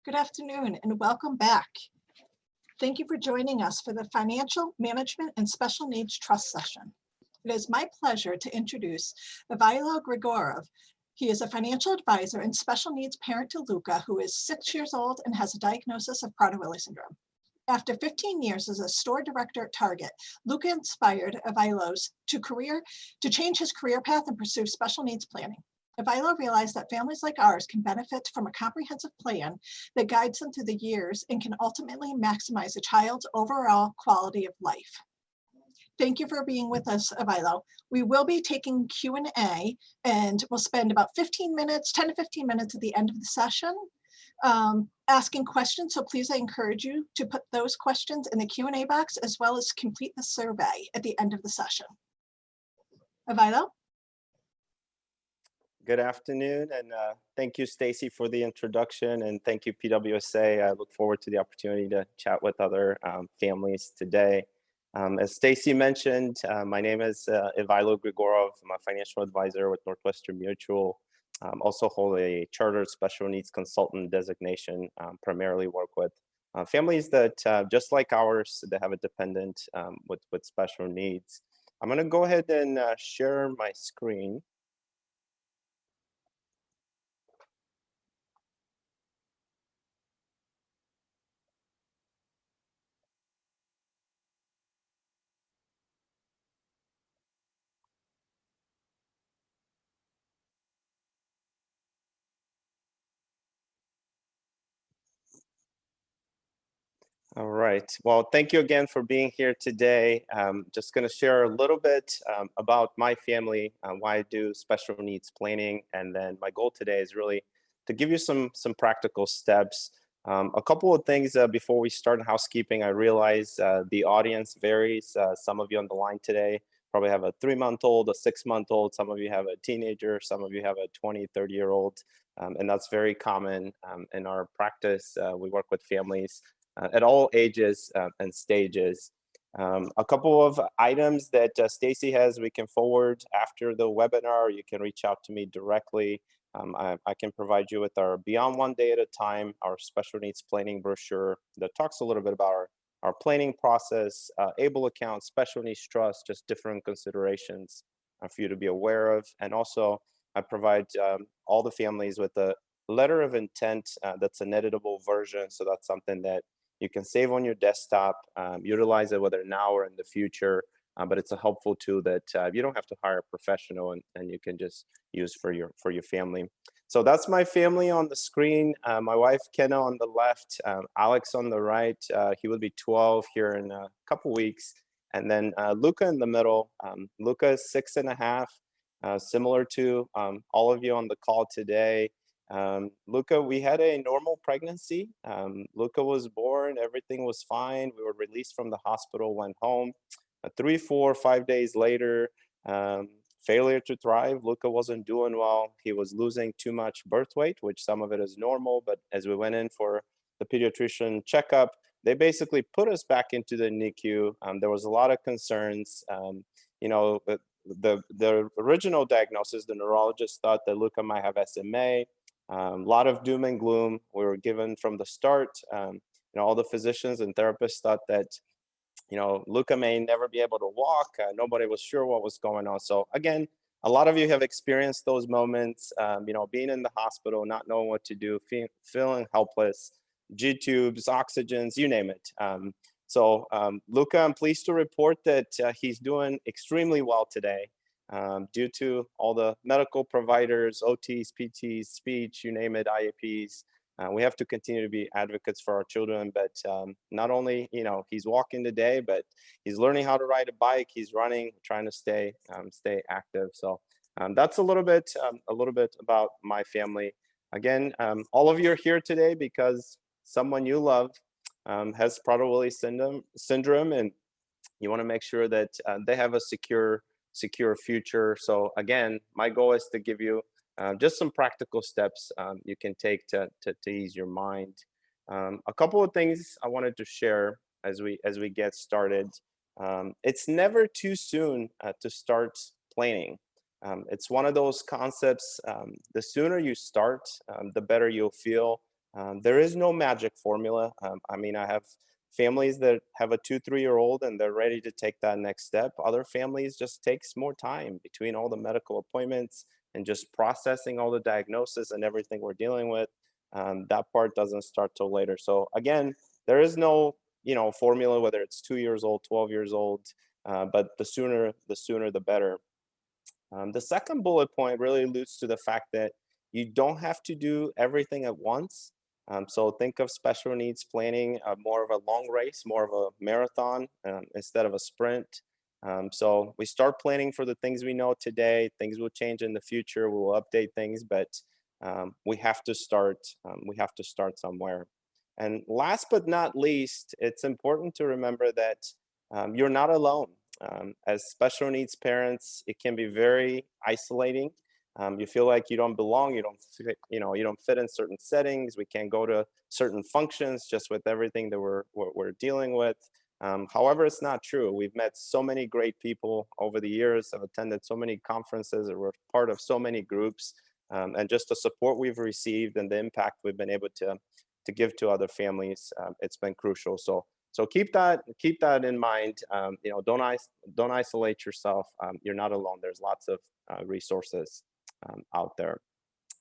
Good afternoon and welcome back. Thank you for joining us for the Financial Management and Special Needs Trust session. It is my pleasure to introduce Ivailo Grigorov. He is a financial advisor and special needs parent to Luca, who is 6 years old and has a diagnosis of Prader-Willi syndrome. After 15 years as a store director at Target, Luca inspired Ivailo's to change his career path and pursue special needs planning. Ivailo realized that families like ours can benefit from a comprehensive plan that guides them through the years and can ultimately maximize a child's overall quality of life. Thank you for being with us, Ivailo. We will be taking Q&A and we'll spend about 10 to 15 minutes at the end of the session asking questions. So please, I encourage you to put those questions in the Q&A box as well as complete the survey at the end of the session. Ivailo? Good afternoon, and thank you, Stacy, for the introduction, and thank you, PWSA. I look forward to the opportunity to chat with other families today. As Stacy mentioned, my name is Ivailo Grigorov. I'm a financial advisor with Northwestern Mutual. Also hold a chartered special needs consultant designation, primarily work with families that, just like ours, that have a dependent with special needs. I'm going to go ahead and share my screen. All right. Well, thank you again for being here today. Just going to share a little bit about my family, why I do special needs planning, and then my goal today is really to give you some practical steps. A couple of things before we start housekeeping. I realize the audience varies. Some of you on the line today probably have a 3-month-old, a 6-month-old. Some of you have a teenager. Some of you have a 20, 30-year-old. And that's very common in our practice. We work with families at all ages and stages. A couple of items that Stacy has we can forward after the webinar. You can reach out to me directly. I can provide you with our Beyond One Day at a Time, our special needs planning brochure that talks a little bit about our planning process, ABLE account, special needs trust, just different considerations for you to be aware of. And also I provide all the families with a letter of intent that's an editable version. So that's something that you can save on your desktop, utilize it whether now or in the future, but it's a helpful tool that you don't have to hire a professional and you can just use for your family. So that's my family on the screen. My wife, Kenna, on the left, Alex on the right. He will be 12 here in a couple weeks. And then Luca in the middle. Luca is 6.5, similar to all of you on the call today. Luca, we had a normal pregnancy. Luca was born, everything was fine. We were released from the hospital, went home. 3, 4, 5 days later, failure to thrive. Luca wasn't doing well. He was losing too much birth weight, which some of it is normal. But as we went in for the pediatrician checkup, they basically put us back into the NICU. There was a lot of concerns. You know, the original diagnosis, the neurologist thought that Luca might have SMA. A lot of doom and gloom. We were given from the start. You know, all the physicians and therapists thought that, you know, Luca may never be able to walk. Nobody was sure what was going on. So again, a lot of you have experienced those moments, you know, being in the hospital, not knowing what to do, feeling helpless, G-tubes, oxygens, you name it. So Luca, I'm pleased to report that he's doing extremely well today. Due to all the medical providers, OTs, PTs, speech, you name it, IAPs. We have to continue to be advocates for our children, but not only, you know, he's walking today, but he's learning how to ride a bike, he's running, trying to stay active. So that's a little bit about my family. Again, all of you are here today because someone you love has Prader-Willi syndrome, and you want to make sure that they have a secure future. So again, my goal is to give you just some practical steps you can take to ease your mind. A couple of things I wanted to share as we get started. It's never too soon to start planning. It's one of those concepts, the sooner you start, the better you'll feel. There is no magic formula. I mean, I have families that have a 2, 3-year-old and they're ready to take that next step. Other families just takes more time between all the medical appointments and just processing all the diagnosis and everything we're dealing with. That part doesn't start till later. So again, there is no, formula, whether it's 2 years old, 12 years old, but the sooner the better. The second bullet point really alludes to the fact that you don't have to do everything at once. So think of special needs planning more of a long race, more of a marathon instead of a sprint. So we start planning for the things we know today. Things will change in the future. We will update things, but we have to start. We have to start somewhere. And last but not least, it's important to remember that you're not alone. As special needs parents, it can be very isolating. You feel like you don't belong, you don't fit, you don't fit in certain settings. We can't go to certain functions just with everything that we're dealing with. However, it's not true. We've met so many great people over the years. I've attended so many conferences, or we're part of so many groups, and just the support we've received and the impact we've been able to give to other families. It's been crucial. So keep that in mind. Don't isolate yourself. You're not alone. There's lots of resources out there.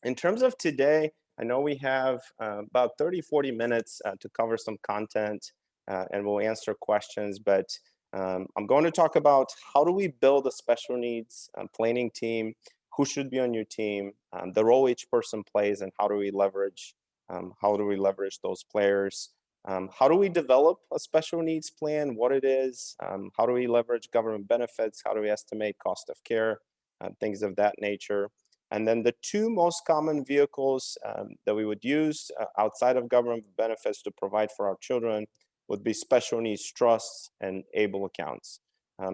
In terms of today, I know we have about 30-40 minutes to cover some content, and we'll answer questions. But I'm going to talk about how do we build a special needs planning team, who should be on your team, the role each person plays, and how do we leverage those players. How do we develop a special needs plan, what it is, how do we leverage government benefits, how do we estimate cost of care, things of that nature. And then the two most common vehicles that we would use outside of government benefits to provide for our children would be special needs trusts and ABLE accounts.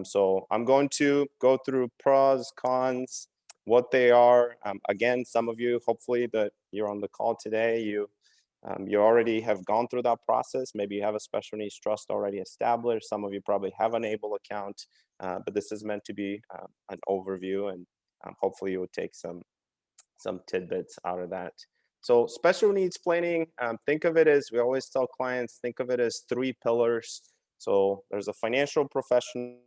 So I'm going to go through pros, cons, what they are. Again, some of you, hopefully that you're on the call today, you already have gone through that process. Maybe you have a special needs trust already established. Some of you probably have an ABLE account, but this is meant to be an overview, and hopefully you will take some tidbits out of that. So special needs planning, think of it as, we always tell clients, think of it as 3 pillars. So there's a financial professional,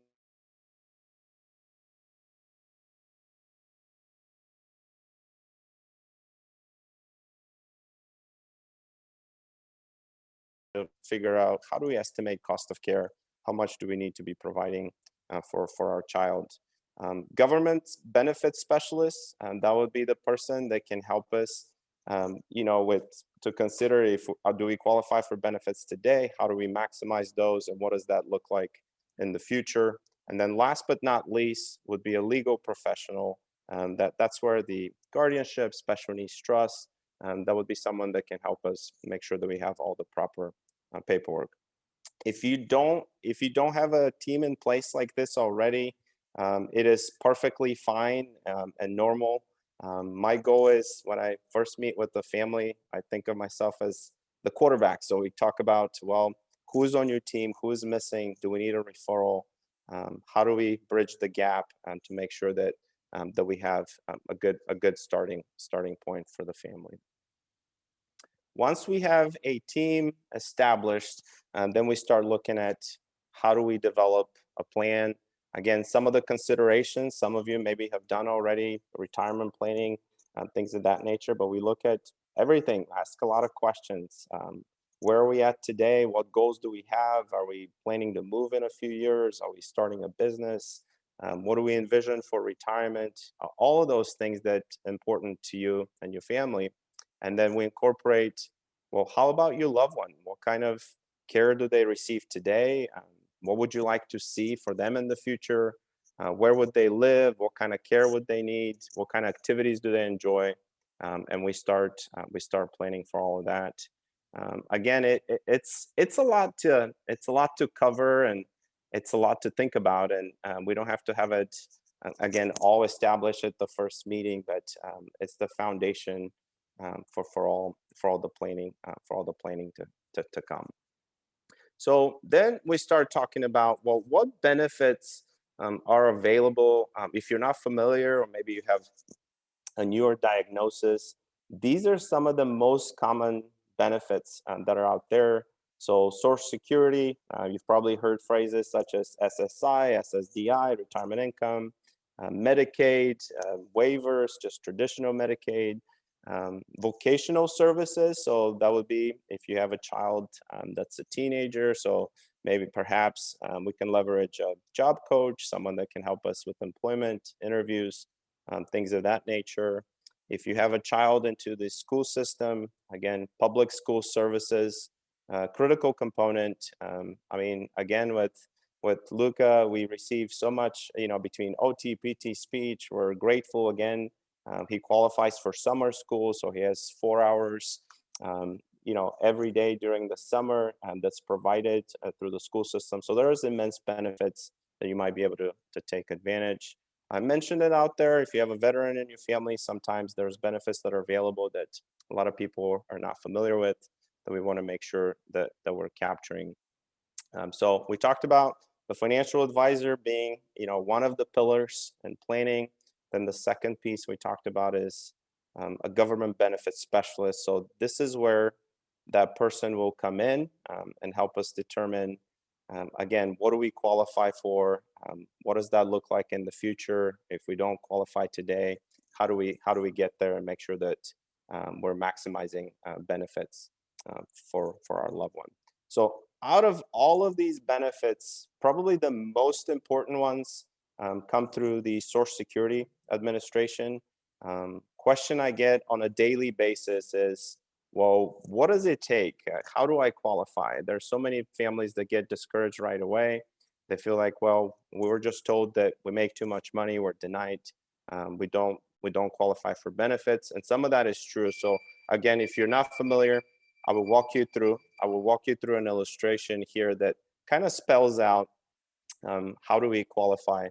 to figure out how do we estimate cost of care, how much do we need to be providing for our child. Government benefits specialists, and that would be the person that can help us, to consider if do we qualify for benefits today, how do we maximize those, and what does that look like in the future. And then last but not least would be a legal professional. That's where the guardianship, special needs trust, that would be someone that can help us make sure that we have all the proper paperwork. If you don't have a team in place like this already, it is perfectly fine and normal. My goal is, when I first meet with the family, I think of myself as the quarterback. So we talk about, well, who's on your team, who is missing, do we need a referral, how do we bridge the gap, to make sure that we have a good starting point for the family. Once we have a team established, then we start looking at how do we develop a plan. Again, some of the considerations, some of you maybe have done already, retirement planning, things of that nature, but we look at everything, ask a lot of questions. Where are we at today? What goals do we have? Are we planning to move in a few years? Are we starting a business? What do we envision for retirement? All of those things that are important to you and your family. And then we incorporate, well, how about your loved one? What kind of care do they receive today? What would you like to see for them in the future? Where would they live? What kind of care would they need? What kind of activities do they enjoy? And we start planning for all of that. Again, it's a lot to cover, and it's a lot to think about, and we don't have to have it again all established at the first meeting, but it's the foundation for all the planning to come. So then we start talking about, well, what benefits are available if you're not familiar, or maybe you have a newer diagnosis. These are some of the most common benefits that are out there. So Social Security, you've probably heard phrases such as SSI, SSDI, retirement income, Medicaid, waivers, just traditional Medicaid, vocational services. So that would be if you have a child that's a teenager. So maybe perhaps we can leverage a job coach, someone that can help us with employment interviews, things of that nature. If you have a child into the school system, again, public school services, critical component. I mean, again, with Luca, we receive so much, between OT, PT, speech. We're grateful again. He qualifies for summer school, so he has 4 hours, every day during the summer that's provided through the school system. So there's immense benefits that you might be able to take advantage. I mentioned it out there. If you have a veteran in your family, sometimes there's benefits that are available that a lot of people are not familiar with that we want to make sure that we're capturing. So we talked about the financial advisor being, one of the pillars in planning. Then the second piece we talked about is a government benefits specialist. So this is where that person will come in and help us determine, again, what do we qualify for? What does that look like in the future? If we don't qualify today, how do we get there and make sure that we're maximizing benefits for our loved one? So out of all of these benefits, probably the most important ones come through the Social Security Administration. Question I get on a daily basis is, well, what does it take? How do I qualify? There's so many families that get discouraged right away. They feel like, well, we were just told that we make too much money, we're denied. We don't qualify for benefits, and some of that is true. So again, if you're not familiar, I will walk you through an illustration here that kind of spells out how do we qualify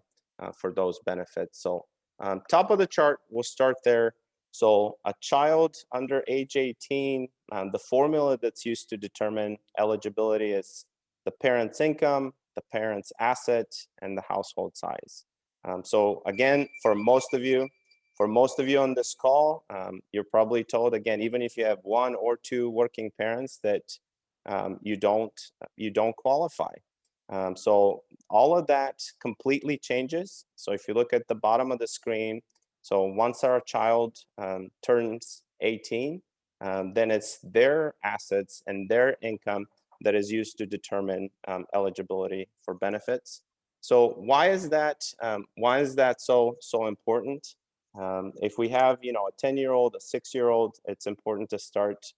for those benefits. So top of the chart, we'll start there. So a child under age 18, the formula that's used to determine eligibility is the parent's income, the parent's asset, and the household size. So again, for most of you on this call, you're probably told, again, even if you have one or two working parents, that you don't qualify. So all of that completely changes. So if you look at the bottom of the screen, so once our child turns 18, then it's their assets and their income that is used to determine eligibility for benefits. So why is that so important? If we have a 10-year-old, a 6-year-old, it's important to start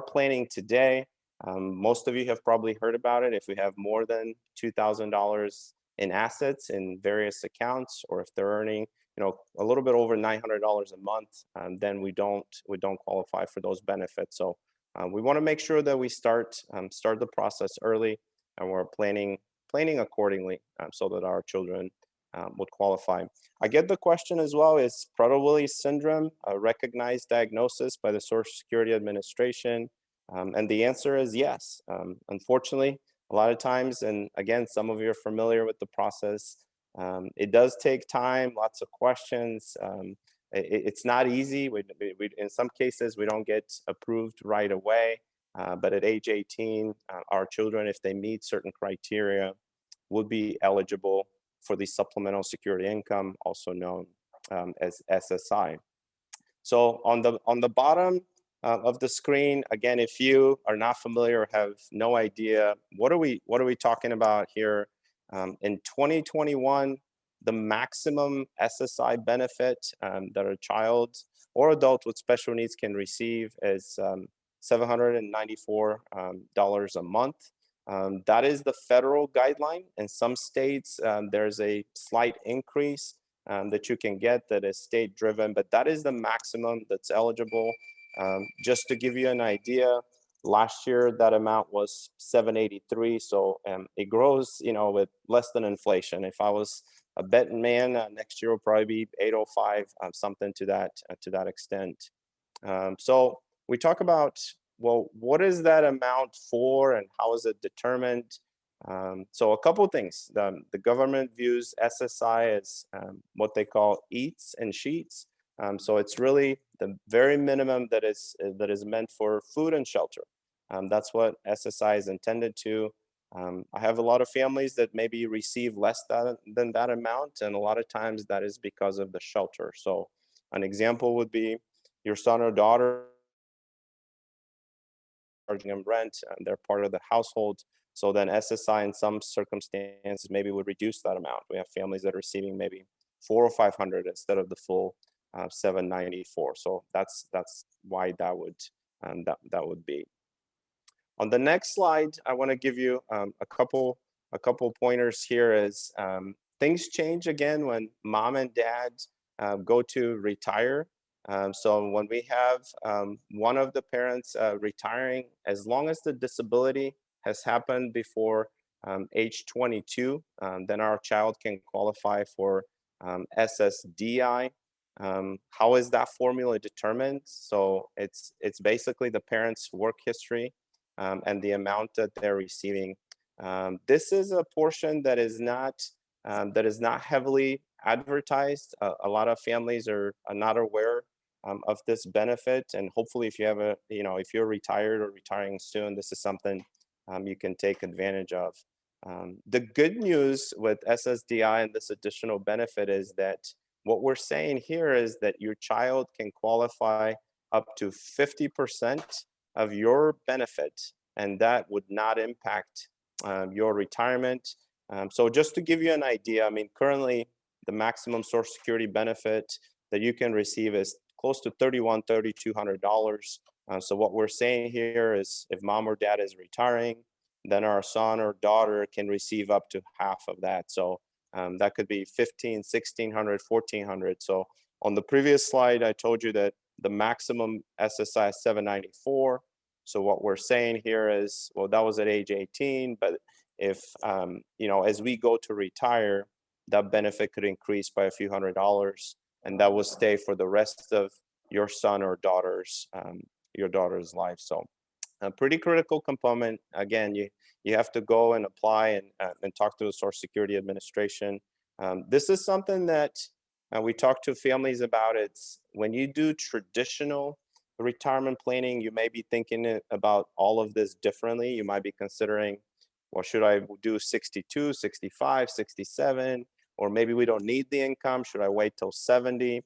planning today. Most of you have probably heard about it. If we have more than $2,000 in assets in various accounts, or if they're earning a little bit over $900 a month, then we don't qualify for those benefits. So we want to make sure that we start the process early, and we're planning accordingly so that our children would qualify. I get the question as well: is Prader-Willi syndrome a recognized diagnosis by the Social Security Administration? And the answer is yes. Unfortunately, a lot of times, and again, some of you are familiar with the process, it does take time, lots of questions. It's not easy. In some cases, we don't get approved right away. But at age 18, our children, if they meet certain criteria, would be eligible for the supplemental security income, also known as SSI. So on the bottom of the screen, again, if you are not familiar or have no idea, what are we talking about here? In 2021, the maximum SSI benefit that a child or adult with special needs can receive is $794 a month. That is the federal guideline. In some states, there's a slight increase that you can get that is state driven, but that is the maximum that's eligible. Just to give you an idea, last year that amount was 783. So it grows, with less than inflation. If I was a betting man, next year will probably be 805, something to that extent. So we talk about, well, what is that amount for and how is it determined? So a couple of things. The government views SSI as what they call eats and sheets. So it's really the very minimum that is meant for food and shelter. That's what SSI is intended to. I have a lot of families that maybe receive less than that amount, and a lot of times that is because of the shelter. So an example would be your son or daughter charging them rent, and they're part of the household. So then SSI in some circumstances maybe would reduce that amount. We have families that are receiving maybe 400 or 500 instead of the full 794. So that's why that would be. On the next slide, I want to give you a couple pointers here. Is things change again when mom and dad go to retire. So when we have one of the parents retiring, as long as the disability has happened before age 22, then our child can qualify for SSDI. How is that formula determined? So it's basically the parents' work history and the amount that they're receiving. This is a portion that is not heavily advertised. A lot of families are not aware of this benefit, and hopefully, if you have if you're retired or retiring soon, this is something you can take advantage of. The good news with SSDI and this additional benefit is that what we're saying here is that your child can qualify up to 50% of your benefit, and that would not impact your retirement. So just to give you an idea, I mean, currently the maximum Social Security benefit that you can receive is close to $3,200. So what we're saying here is if mom or dad is retiring, then our son or daughter can receive up to half of that. So that could be 1,500, 1,600, 1,400. So on the previous slide, I told you that the maximum SSI is 794. So what we're saying here is, well, that was at age 18, but if, as we go to retire, that benefit could increase by a few $100s, and that will stay for the rest of your son or your daughter's life. So a pretty critical component. Again, you have to go and apply and talk to the Social Security Administration. This is something that we talk to families about. It's when you do traditional retirement planning, you may be thinking about all of this differently. You might be considering, well, should I do 62, 65, 67? Or maybe we don't need the income. Should I wait till 70?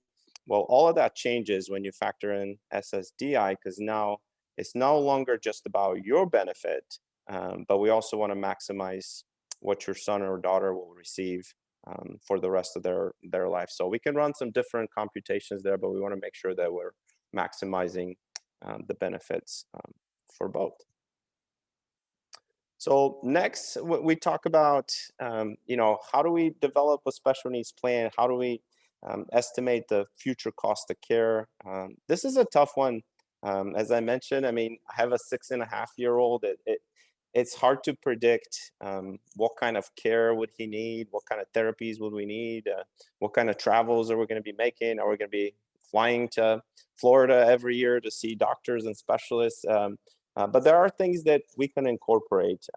Well, all of that changes when you factor in SSDI, because now it's no longer just about your benefit, but we also want to maximize what your son or daughter will receive for the rest of their life. So we can run some different computations there, but we want to make sure that we're maximizing the benefits for both. So next, we talk about, how do we develop a special needs plan? How do we estimate the future cost of care? This is a tough one. As I mentioned, I mean, I have a 6.5-year-old. It's hard to predict what kind of care would he need, what kind of therapies would we need, what kind of travels are we going to be making? Are we going to be flying to Florida every year to see doctors and specialists? But there are things that we can incorporate.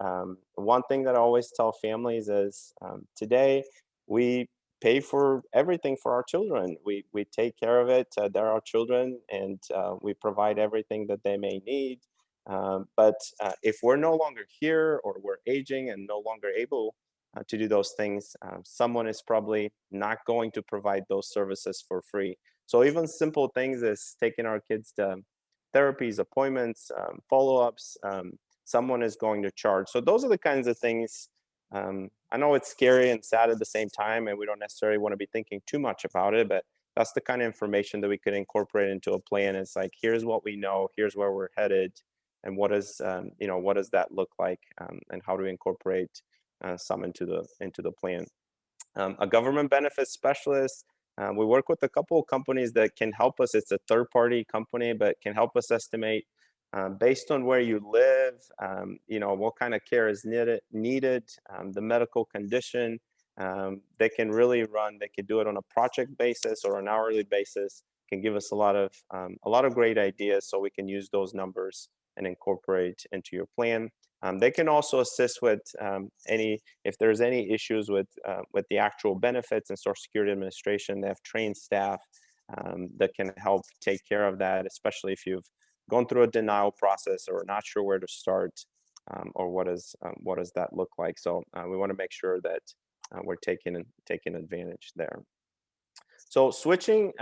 One thing that I always tell families is today we pay for everything for our children. We take care of it. They're our children, and we provide everything that they may need. But if we're no longer here, or we're aging and no longer able to do those things, someone is probably not going to provide those services for free. So even simple things as taking our kids to therapies, appointments, follow-ups, someone is going to charge. So those are the kinds of things. I know it's scary and sad at the same time, and we don't necessarily want to be thinking too much about it, but that's the kind of information that we could incorporate into a plan. It's like, here's what we know, here's where we're headed, and what does that look like, and how do we incorporate some into the plan. A government benefits specialist. We work with a couple of companies that can help us. It's a third-party company, but can help us estimate based on where you live, what kind of care is needed, the medical condition. They can do it on a project basis or an hourly basis. Can give us a lot of great ideas, so we can use those numbers and incorporate into your plan. They can also assist with if there's any issues with the actual benefits and Social Security Administration. They have trained staff that can help take care of that, especially if you've gone through a denial process or not sure where to start, or what does that look like. So we want to make sure that we're taking advantage there. So switching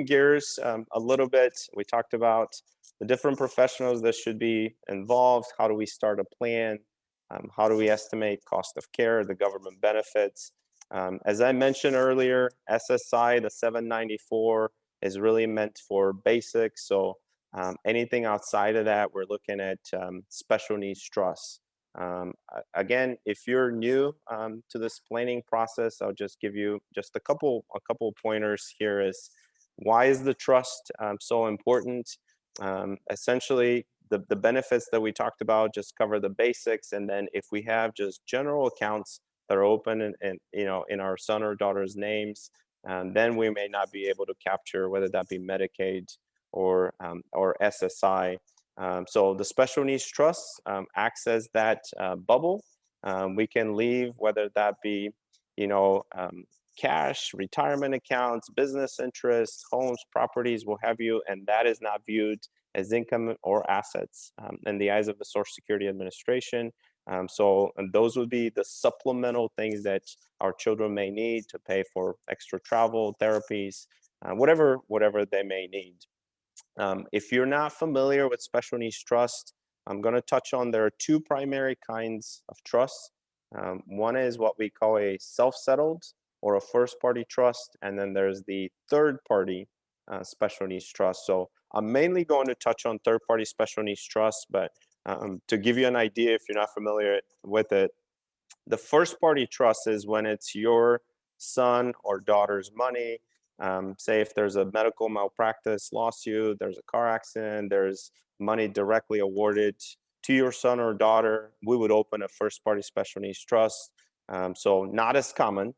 gears a little bit, we talked about the different professionals that should be involved. How do we start a plan? How do we estimate cost of care, the government benefits? As I mentioned earlier, SSI, the 794, is really meant for basics. So anything outside of that, we're looking at special needs trusts. Again, if you're new to this planning process, I'll just give you just a couple pointers here. Is why is the trust so important? Essentially, the benefits that we talked about just cover the basics, and then if we have just general accounts that are open and in our son or daughter's names, then we may not be able to capture whether that be Medicaid or SSI. So the special needs trust acts as that bubble. We can leave whether that be, cash, retirement accounts, business interests, homes, properties, what have you, and that is not viewed as income or assets in the eyes of the Social Security Administration. And those would be the supplemental things that our children may need to pay for extra travel, therapies, whatever they may need. If you're not familiar with special needs trust, I'm going to touch on there are two primary kinds of trusts. One is what we call a self-settled or a first-party trust, and then there's the third-party special needs trust. So I'm mainly going to touch on third-party special needs trust, but to give you an idea, if you're not familiar with it, the first-party trust is when it's your son or daughter's money. Say if there's a medical malpractice lawsuit, there's a car accident, there's money directly awarded to your son or daughter, we would open a first party special needs trust. So not as common.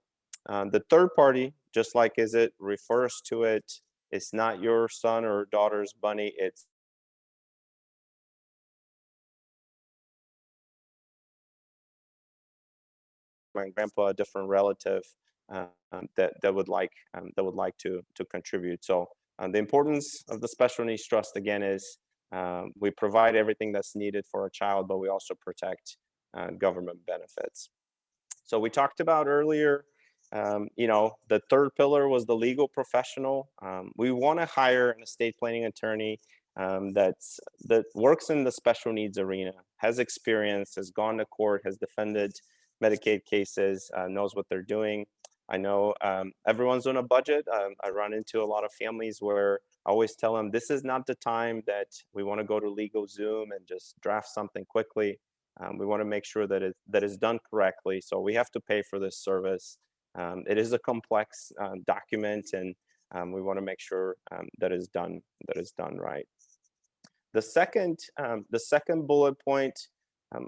The third party, just like as it refers to it, it's not your son or daughter's money, it's my grandpa, a different relative that would like to contribute. So the importance of the special needs trust again is we provide everything that's needed for a child, but we also protect government benefits. So we talked about earlier, the third pillar was the legal professional. We want to hire an estate planning attorney that works in the special needs arena, has experience, has gone to court, has defended Medicaid cases, knows what they're doing. I know everyone's on a budget. I run into a lot of families where I always tell them this is not the time that we want to go to legal Zoom and just draft something quickly. We want to make sure that is done correctly. So we have to pay for this service. It is a complex document, and we want to make sure that is done right. The second bullet point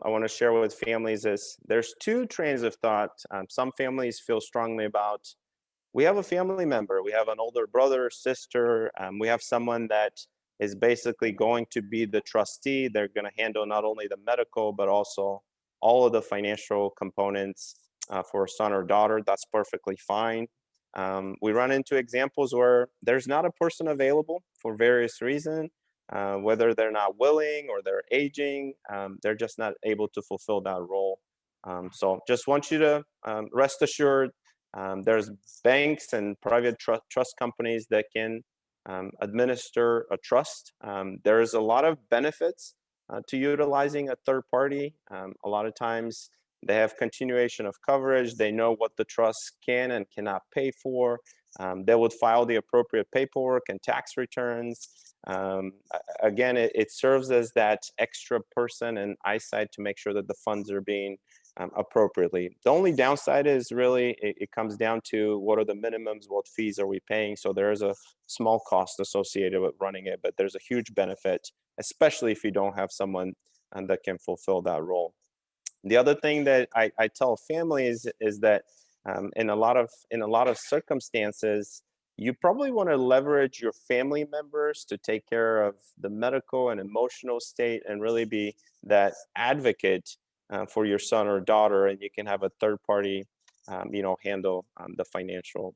I want to share with families is there's two trains of thought. Some families feel strongly about, we have a family member, we have an older brother or sister, we have someone that is basically going to be the trustee. They're going to handle not only the medical, but also all of the financial components for a son or daughter. That's perfectly fine. We run into examples where there's not a person available for various reasons. Whether they're not willing or they're aging, they're just not able to fulfill that role. So just want you to rest assured, there's banks and private trust companies that can administer a trust. There's a lot of benefits to utilizing a third party. A lot of times they have continuation of coverage. They know what the trust can and cannot pay for. They would file the appropriate paperwork and tax returns. Again, it serves as that extra person and eyesight to make sure that the funds are being appropriately. The only downside is really it comes down to what are the minimums, what fees are we paying. So there is a small cost associated with running it, but there's a huge benefit, especially if you don't have someone that can fulfill that role. The other thing that I tell families is that in a lot of circumstances, you probably want to leverage your family members to take care of the medical and emotional state and really be that advocate for your son or daughter. And you can have a third party handle the financial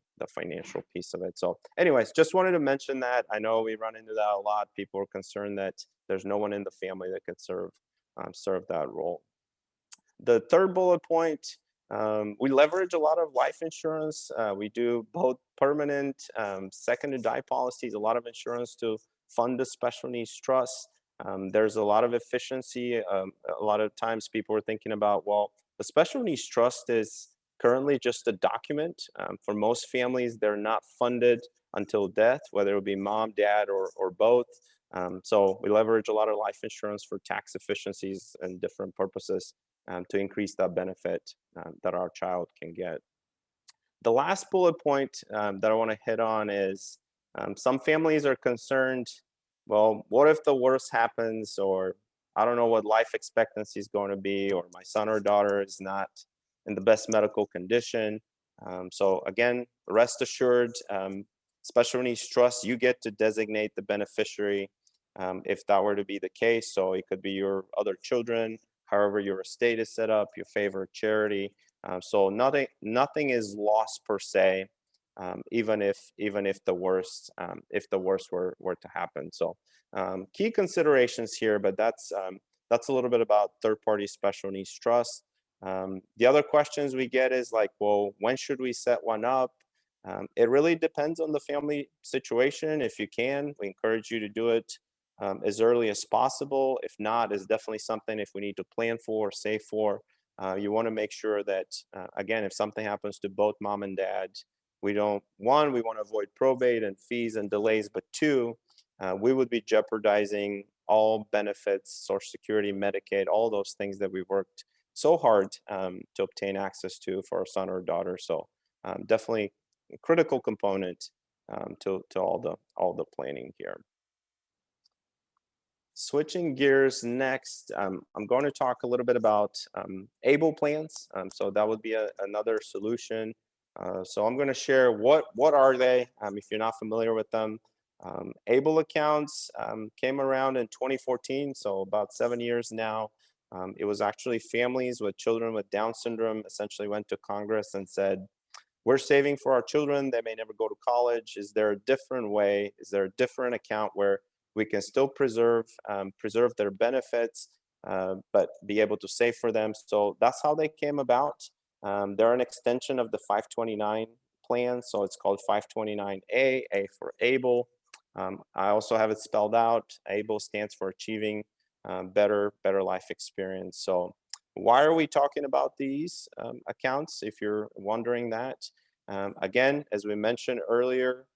piece of it. So anyways, just wanted to mention that. I know we run into that a lot. People are concerned that there's no one in the family that can serve that role. The third bullet point, we leverage a lot of life insurance. We do both permanent, second to die policies, a lot of insurance to fund the special needs trust. There's a lot of efficiency. A lot of times people are thinking about, well, the special needs trust is currently just a document. For most families, they're not funded until death, whether it be mom, dad, or both. So we leverage a lot of life insurance for tax efficiencies and different purposes to increase that benefit that our child can get. The last bullet point that I want to hit on is some families are concerned, well, what if the worst happens, or I don't know what life expectancy is going to be, or my son or daughter is not in the best medical condition. So again, rest assured, special needs trust, you get to designate the beneficiary if that were to be the case. So it could be your other children, however your estate is set up, your favorite charity. So nothing is lost per se, even if the worst were to happen. So key considerations here, but that's a little bit about third-party special needs trust. The other questions we get is like, well, when should we set one up? It really depends on the family situation. If you can, we encourage you to do it as early as possible. If not, it's definitely something if we need to plan for or save for. You want to make sure that, again, if something happens to both mom and dad, we want to avoid probate and fees and delays, but two, we would be jeopardizing all benefits, Social Security, Medicaid, all those things that we worked so hard to obtain access to for our son or daughter. So definitely a critical component to all the planning here. Switching gears next, I'm going to talk a little bit about ABLE plans. So that would be another solution. So I'm going to share what are they, if you're not familiar with them. ABLE accounts came around in 2014, so about 7 years now. It was actually families with children with Down syndrome essentially went to Congress and said, we're saving for our children. They may never go to college. Is there a different way? Is there a different account where we can still preserve their benefits, but be able to save for them? So that's how they came about. They're an extension of the 529 plan. So it's called 529A, A for ABLE. I also have it spelled out. ABLE stands for Achieving Better Life Experience. So why are we talking about these accounts, if you're wondering that? Again, as we mentioned earlier,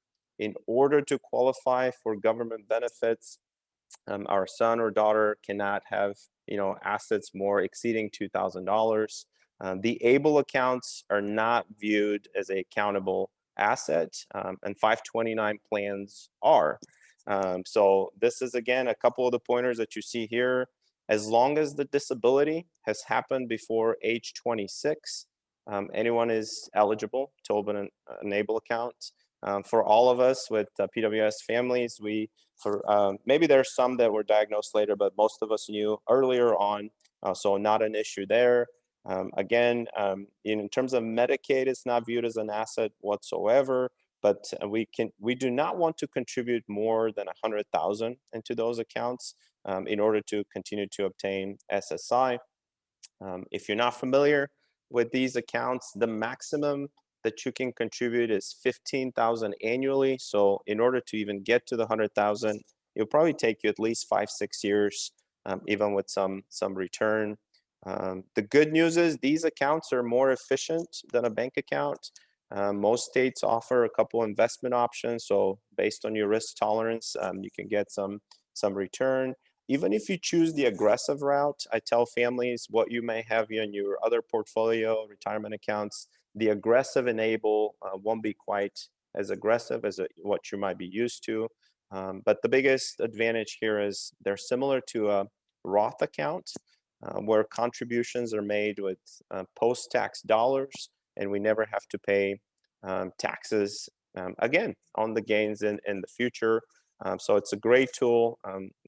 in order to qualify for government benefits, our son or daughter cannot have assets more exceeding $2,000. The ABLE accounts are not viewed as a countable asset, and 529 plans are. So this is, again, a couple of the pointers that you see here. As long as the disability has happened before age 26, anyone is eligible to open an ABLE account. For all of us with PWS families, maybe there's some that were diagnosed later, but most of us knew earlier on, so not an issue there. Again, in terms of Medicaid, it's not viewed as an asset whatsoever, but we do not want to contribute more than 100,000 into those accounts in order to continue to obtain SSI. If you're not familiar with these accounts, the maximum that you can contribute is 15,000 annually. So in order to even get to the 100,000, it'll probably take you at least 5-6 years, even with some return. The good news is these accounts are more efficient than a bank account. Most states offer a couple investment options. So based on your risk tolerance, you can get some return. Even if you choose the aggressive route, I tell families what you may have in your other portfolio, retirement accounts, the aggressive and ABLE won't be quite as aggressive as what you might be used to. But the biggest advantage here is they're similar to a Roth account where contributions are made with post-tax dollars, and we never have to pay taxes again on the gains in the future. So it's a great tool.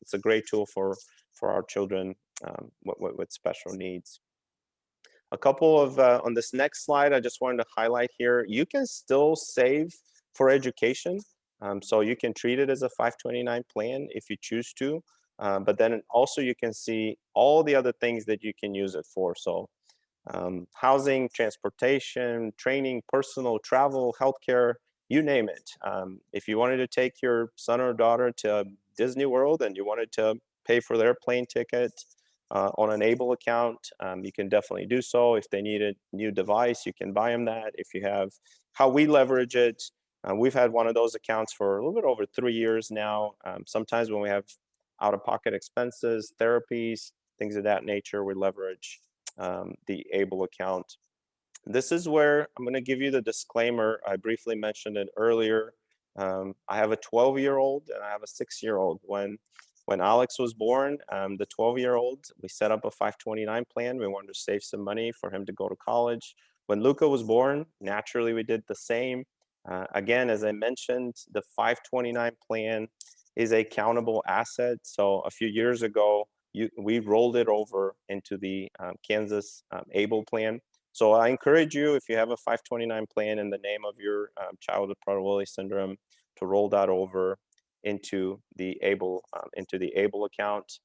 It's a great tool for our children with special needs. A couple of, on this next slide, I just wanted to highlight here, you can still save for education. So you can treat it as a 529 plan if you choose to, but then also you can see all the other things that you can use it for. So housing, transportation, training, personal travel, healthcare, you name it. If you wanted to take your son or daughter to Disney World and you wanted to pay for their plane ticket on an ABLE account, you can definitely do so. If they need a new device, you can buy them that. If you have, how we leverage it, we've had one of those accounts for a little bit over 3 years now. Sometimes when we have out-of-pocket expenses, therapies, things of that nature, we leverage the ABLE account. This is where I'm going to give you the disclaimer. I briefly mentioned it earlier. I have a 12-year-old and I have a 6-year-old. When Alex was born, the 12-year-old, we set up a 529 plan. We wanted to save some money for him to go to college. When Luca was born, naturally we did the same. Again, as I mentioned, the 529 plan is a countable asset. So a few years ago, we rolled it over into the Kansas ABLE plan. So I encourage you, if you have a 529 plan in the name of your child with Prader-Willi syndrome, to roll that over into the ABLE account.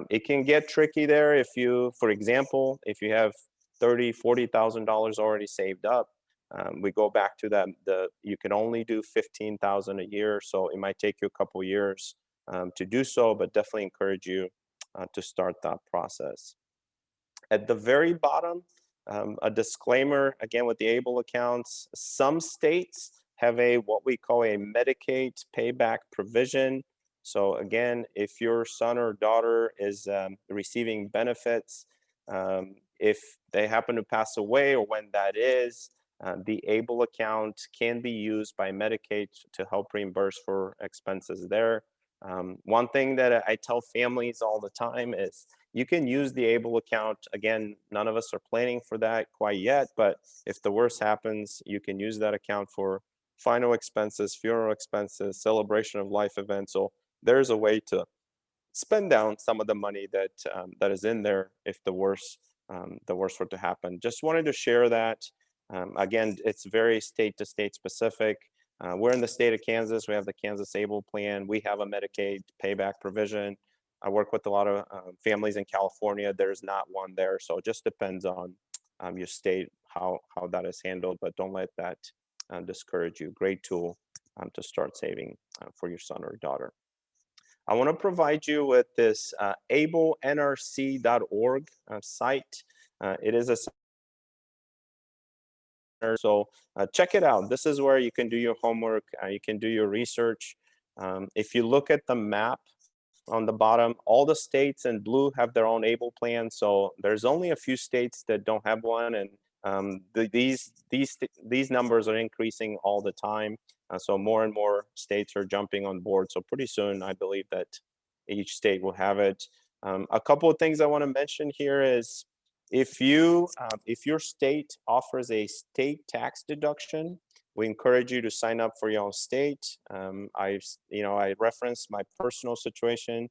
It can get tricky there if you, for example, if you have $30,000-$40,000 already saved up. We go back to that. You can only do $15,000 a year, so it might take you a couple years to do so, but definitely encourage you to start that process. At the very bottom, a disclaimer, again, with the ABLE accounts, some states have what we call a Medicaid payback provision. So again, if your son or daughter is receiving benefits, if they happen to pass away or when that is, the ABLE account can be used by Medicaid to help reimburse for expenses there. One thing that I tell families all the time is you can use the ABLE account. Again, none of us are planning for that quite yet, but if the worst happens, you can use that account for final expenses, funeral expenses, celebration of life events. So there's a way to spend down some of the money that that is in there if the worst were to happen. Just wanted to share that. Again, it's very state to state specific. We're in the state of Kansas. We have the Kansas ABLE plan. We have a Medicaid payback provision. I work with a lot of families in California. There's not one there. So it just depends on your state, how that is handled, but don't let that discourage you. Great tool to start saving for your son or daughter. I want to provide you with this ablenrc.org site. It is a so check it out. This is where you can do your homework. You can do your research. If you look at the map on the bottom, all the states in blue have their own ABLE plan. So there's only a few states that don't have one, and these numbers are increasing all the time. So more and more states are jumping on board. So pretty soon, I believe that each state will have it. A couple of things I want to mention here is if your state offers a state tax deduction, we encourage you to sign up for your own state. I referenced my personal situation.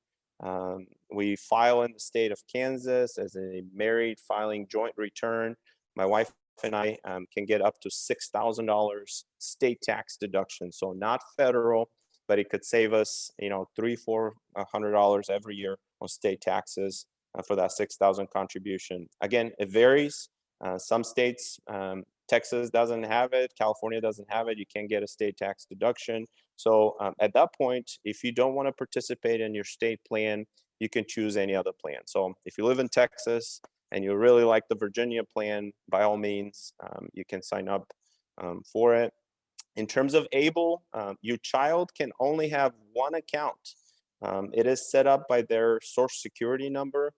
We file in the state of Kansas as a married filing joint return. My wife and I can get up to $6,000 state tax deduction. So not federal, but it could save us, $300-400 every year on state taxes for that $6,000 contribution. Again, it varies. Some states, Texas doesn't have it, California doesn't have it. You can't get a state tax deduction. So at that point, if you don't want to participate in your state plan, you can choose any other plan. So if you live in Texas and you really like the Virginia plan, by all means, you can sign up for it. In terms of ABLE, your child can only have one account. It is set up by their Social Security number.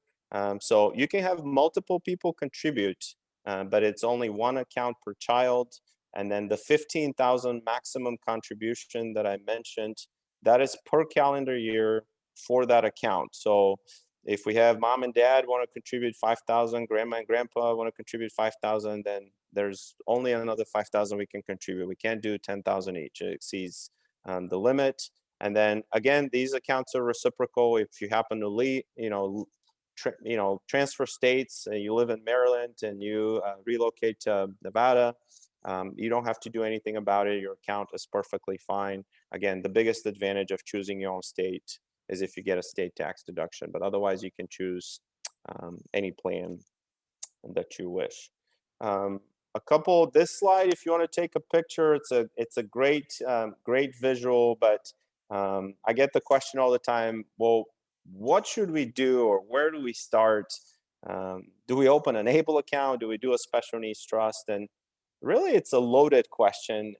So you can have multiple people contribute, but it's only one account per child. And then the $15,000 maximum contribution that I mentioned, that is per calendar year for that account. So if we have mom and dad want to contribute 5,000, grandma and grandpa want to contribute 5,000, then there's only another 5,000 we can contribute. We can't do 10,000 each. It exceeds the limit. And then again, these accounts are reciprocal. If you happen to transfer states, you live in Maryland and you relocate to Nevada, you don't have to do anything about it. Your account is perfectly fine. Again, the biggest advantage of choosing your own state is if you get a state tax deduction, but otherwise you can choose any plan that you wish. This slide, if you want to take a picture, it's a great visual, but I get the question all the time, well, what should we do, or where do we start? Do we open an ABLE account? Do we do a special needs trust? And really, it's a loaded question.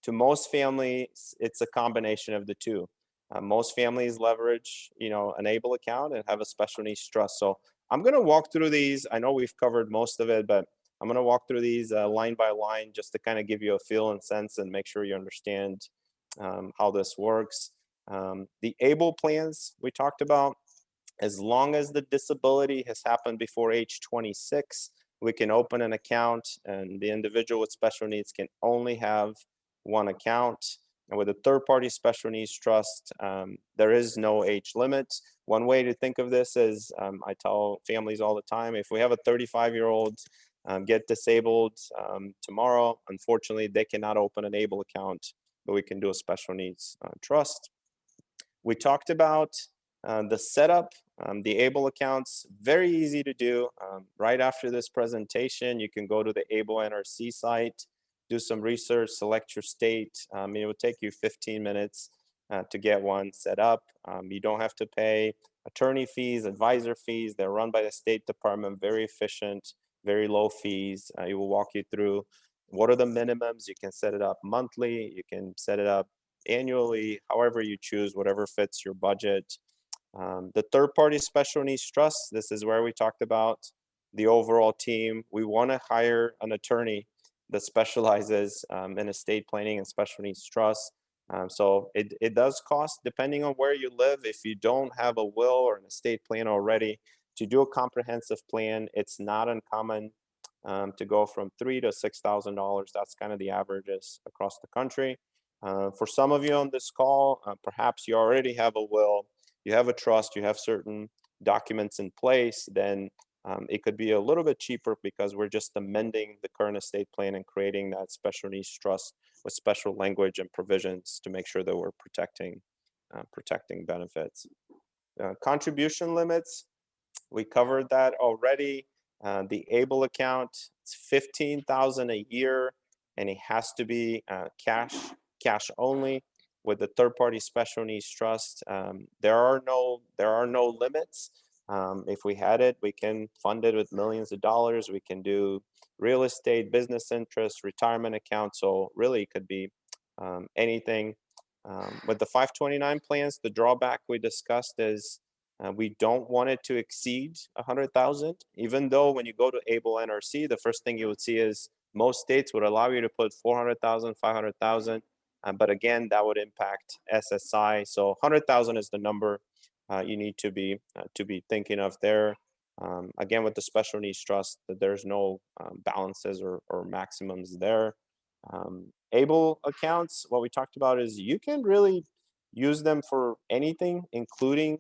To most families, it's a combination of the two. Most families leverage, an ABLE account and have a special needs trust. So I'm going to walk through these. I know we've covered most of it, but I'm going to walk through these line by line just to kind of give you a feel and sense and make sure you understand how this works. The ABLE plans we talked about, as long as the disability has happened before age 26, we can open an account, and the individual with special needs can only have one account. And with a third-party special needs trust, there is no age limit. One way to think of this is, I tell families all the time, if we have a 35-year-old get disabled tomorrow, unfortunately, they cannot open an ABLE account, but we can do a special needs trust. We talked about the setup, the ABLE accounts, very easy to do. Right after this presentation, you can go to the ABLE NRC site, do some research, select your state. It will take you 15 minutes to get one set up. You don't have to pay attorney fees, advisor fees. They're run by the State Department, very efficient, very low fees. It will walk you through what are the minimums. You can set it up monthly. You can set it up annually, however you choose, whatever fits your budget. The third-party special needs trust, this is where we talked about the overall team. We want to hire an attorney that specializes in estate planning and special needs trust. So it does cost, depending on where you live. If you don't have a will or an estate plan already, to do a comprehensive plan, it's not uncommon to go from $3,000 to $6,000. That's kind of the averages across the country. For some of you on this call, perhaps you already have a will, you have a trust, you have certain documents in place, then it could be a little bit cheaper because we're just amending the current estate plan and creating that special needs trust with special language and provisions to make sure that we're protecting benefits. Contribution limits, we covered that already. The ABLE account, it's $15,000 a year, and it has to be cash only. With the third-party special needs trust, there are no limits. If we had it, we can fund it with millions of dollars. We can do real estate, business interests, retirement accounts. So really, it could be anything. With the 529 plans, the drawback we discussed is we don't want it to exceed 100,000. Even though when you go to ABLE NRC, the first thing you would see is most states would allow you to put 400,000, 500,000. But again, that would impact SSI. So 100,000 is the number you need to be thinking of there. Again, with the special needs trust, that there's no balances or maximums there. ABLE accounts, what we talked about is you can really use them for anything, including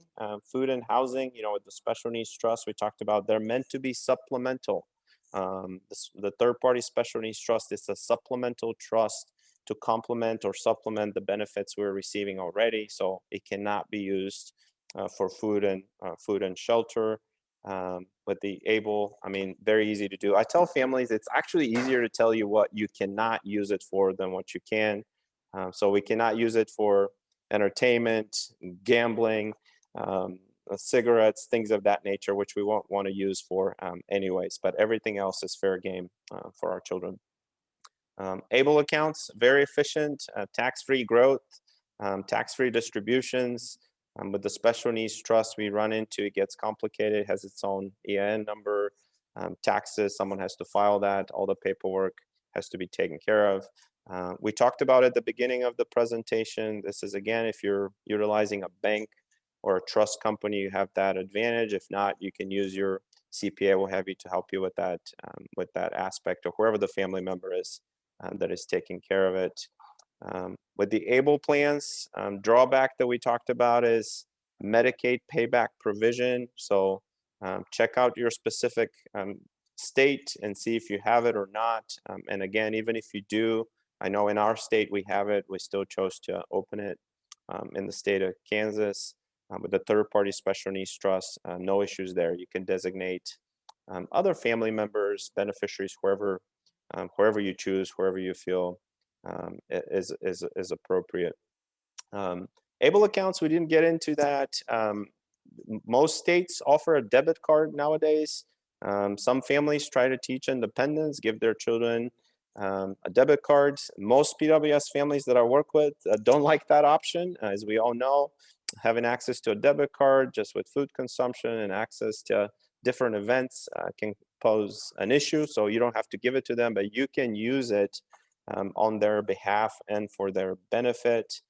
food and housing. With the special needs trust we talked about, they're meant to be supplemental. The third-party special needs trust is a supplemental trust to complement or supplement the benefits we're receiving already. So it cannot be used for food and shelter. With the ABLE, very easy to do. I tell families it's actually easier to tell you what you cannot use it for than what you can. So we cannot use it for entertainment, gambling, cigarettes, things of that nature, which we won't want to use for anyways, but everything else is fair game for our children. ABLE accounts, very efficient, tax-free growth, tax-free distributions. With the special needs trust we run into, it gets complicated, it has its own EIN number, taxes, someone has to file that, all the paperwork has to be taken care of. We talked about at the beginning of the presentation, this is again, if you're utilizing a bank or a trust company, you have that advantage. If not, you can use your CPA, will have you to help you with that aspect, or whoever the family member is that is taking care of it. With the ABLE plans, drawback that we talked about is Medicaid payback provision. So check out your specific state and see if you have it or not. And again, even if you do, I know in our state we have it, we still chose to open it in the state of Kansas with the third-party special needs trust. No issues there. You can designate other family members, beneficiaries, wherever you choose, wherever you feel is appropriate. Able accounts, we didn't get into that. Most states offer a debit card nowadays. Some families try to teach independence, give their children a debit card. Most PWS families that I work with don't like that option. As we all know, having access to a debit card just with food consumption and access to different events can pose an issue. So you don't have to give it to them, but you can use it on their behalf and for their benefit.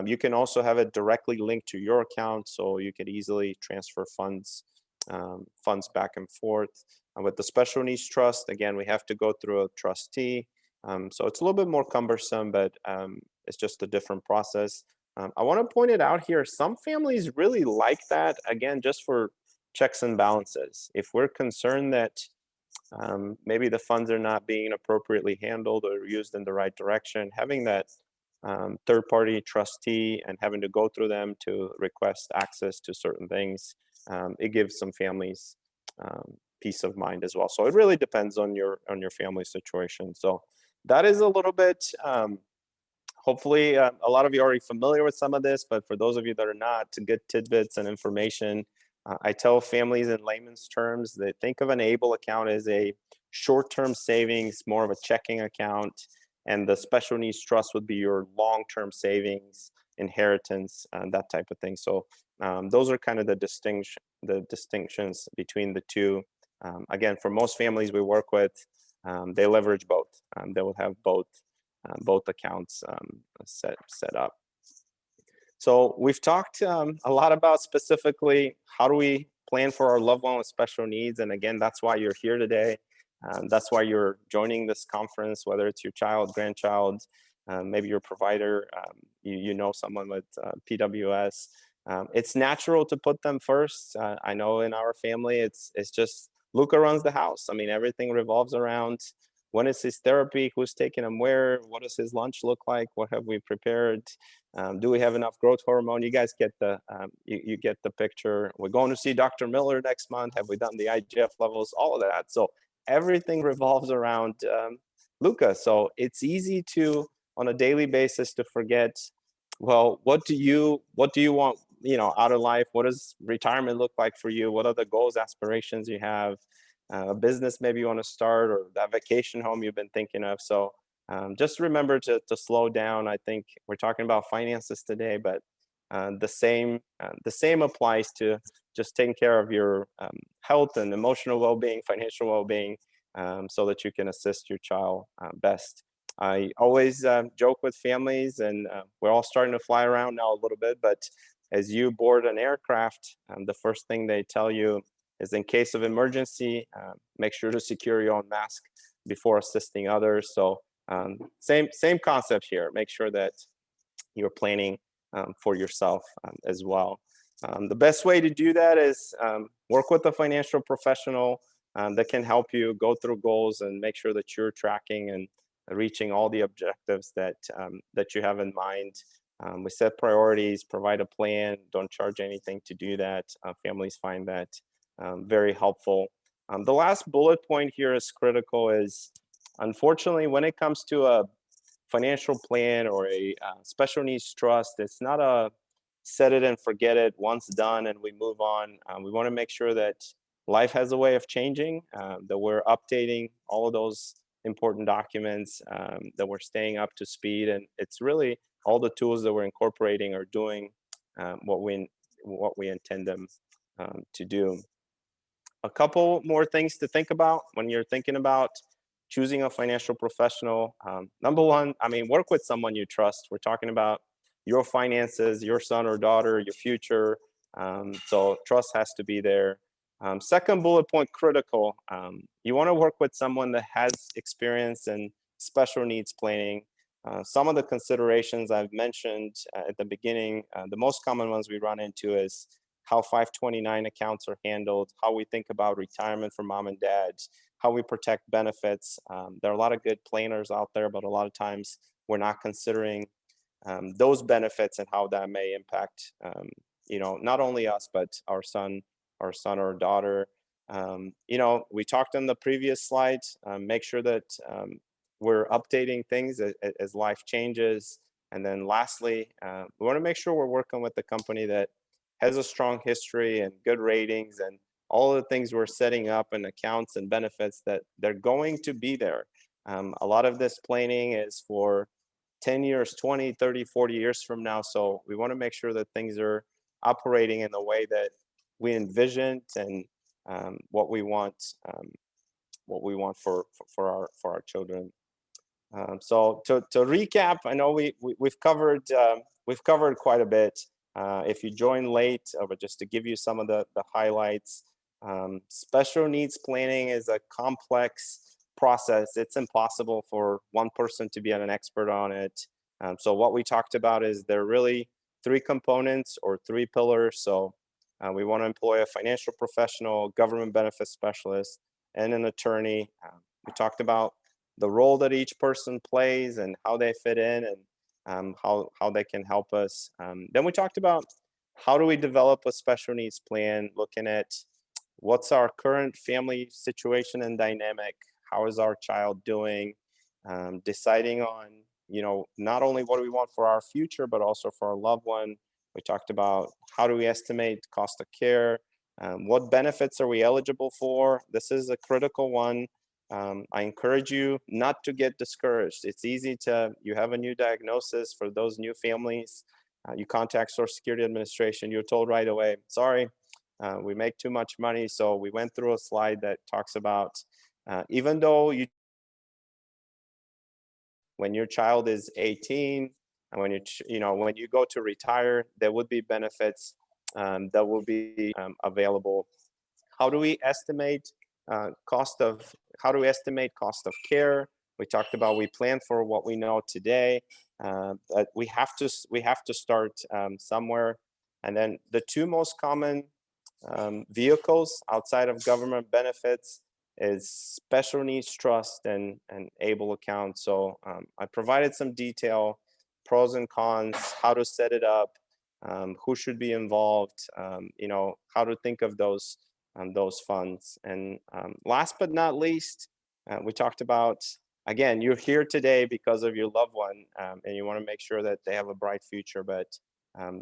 You can also have it directly linked to your account, so you could easily transfer funds back and forth. With the special needs trust, again, we have to go through a trustee. So it's a little bit more cumbersome, but it's just a different process. I want to point it out here. Some families really like that, again, just for checks and balances. If we're concerned that maybe the funds are not being appropriately handled or used in the right direction, having that third-party trustee and having to go through them to request access to certain things, it gives some families peace of mind as well. So it really depends on your family situation. So that is a little bit. Hopefully, a lot of you are already familiar with some of this, but for those of you that are not, good tidbits and information. I tell families in layman's terms that think of an ABLE account as a short-term savings, more of a checking account, and the special needs trust would be your long-term savings, inheritance, that type of thing. So those are kind of the distinctions between the two. Again, for most families we work with, they leverage both. They will have both accounts set up. So we've talked a lot about specifically how do we plan for our loved one with special needs. And again, that's why you're here today. That's why you're joining this conference, whether it's your child, grandchild, maybe your provider, you know someone with PWS. It's natural to put them first. I know in our family, it's just Luca runs the house. I mean, everything revolves around when is his therapy, who's taking him where, what does his lunch look like, what have we prepared, do we have enough growth hormone? You guys get the you get the picture. We're going to see Dr. Miller next month. Have we done the IGF levels? All of that. So everything revolves around Luca. So it's easy to, on a daily basis, to forget, well, what do you want, out of life? What does retirement look like for you? What are the goals, aspirations you have? A business maybe you want to start, or that vacation home you've been thinking of. So just remember to slow down. I think we're talking about finances today, but the same applies to just taking care of your health and emotional well-being, financial well-being, so that you can assist your child best. I always joke with families, and we're all starting to fly around now a little bit, but as you board an aircraft, the first thing they tell you is, in case of emergency, make sure to secure your own mask before assisting others. So same concept here. Make sure that you're planning for yourself as well. The best way to do that is work with a financial professional that can help you go through goals and make sure that you're tracking and reaching all the objectives that you have in mind. We set priorities, provide a plan, don't charge anything to do that. Families find that very helpful. The last bullet point here is critical, is unfortunately when it comes to a financial plan or a special needs trust, it's not a set it and forget it, once done and we move on. We want to make sure that life has a way of changing, that we're updating all of those important documents, that we're staying up to speed, and it's really all the tools that we're incorporating are doing what we intend them to do. A couple more things to think about when you're thinking about choosing a financial professional. Number one, work with someone you trust. We're talking about your finances, your son or daughter, your future. So trust has to be there. Second bullet point, critical. You want to work with someone that has experience in special needs planning. Some of the considerations I've mentioned at the beginning, the most common ones we run into is how 529 accounts are handled, how we think about retirement for mom and dad, how we protect benefits. There are a lot of good planners out there, but a lot of times we're not considering those benefits and how that may impact, not only us, but our son or daughter. We talked on the previous slide, make sure that we're updating things as life changes. And then lastly, we want to make sure we're working with a company that has a strong history and good ratings and all the things we're setting up and accounts and benefits that they're going to be there. A lot of this planning is for 10 years, 20, 30, 40 years from now. So we want to make sure that things are operating in the way that we envisioned and what we want for our children. So to recap, I know we've covered quite a bit. If you joined late, but just to give you some of the highlights, special needs planning is a complex process. It's impossible for one person to be an expert on it. So what we talked about is there are really three components or three pillars. So we want to employ a financial professional, government benefits specialist, and an attorney. We talked about the role that each person plays and how they fit in and how they can help us. Then we talked about how do we develop a special needs plan, looking at what's our current family situation and dynamic, how is our child doing, deciding on, not only what do we want for our future, but also for our loved one. We talked about how do we estimate cost of care, what benefits are we eligible for. This is a critical one. I encourage you not to get discouraged. It's easy you have a new diagnosis for those new families. You contact Social Security Administration, you're told right away, sorry, we make too much money. So we went through a slide that talks about, even though when your child is 18, and when you go to retire, there would be benefits that will be available. How do we estimate cost of care? We talked about we plan for what we know today, but we have to start somewhere. And then the two most common vehicles outside of government benefits is special needs trust and ABLE account. So I provided some detail, pros and cons, how to set it up, who should be involved, how to think of those funds. And last but not least, we talked about, again, you're here today because of your loved one, and you want to make sure that they have a bright future, but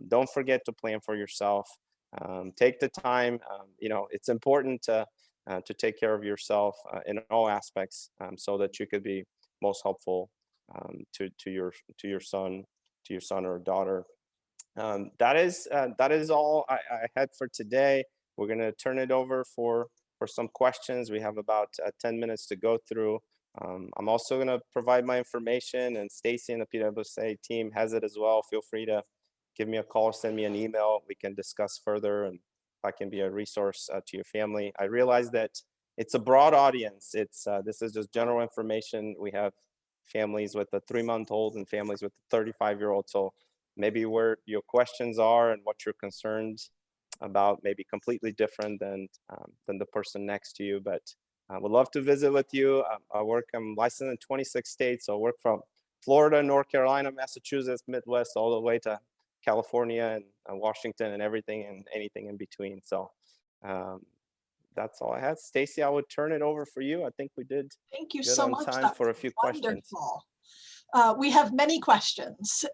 don't forget to plan for yourself. Take the time. It's important to take care of yourself in all aspects, so that you could be most helpful to your son or daughter. That is all I had for today. We're going to turn it over for some questions. We have about 10 minutes to go through. I'm also going to provide my information, and Stacy and the PwSA team has it as well. Feel free to give me a call, send me an email. We can discuss further, and if I can be a resource to your family. I realize that it's a broad audience. This is just general information. We have families with a 3-month-old and families with a 35-year-old. So maybe where your questions are and what you're concerned about may be completely different than the person next to you. But I would love to visit with you. I'm licensed in 26 states. So I work from Florida, North Carolina, Massachusetts, Midwest, all the way to California and Washington and everything and anything in between. So that's all I had. Stacy, I would turn it over for you. I think we did Thank you good so on much. time That for a was few questions. wonderful. We have many questions.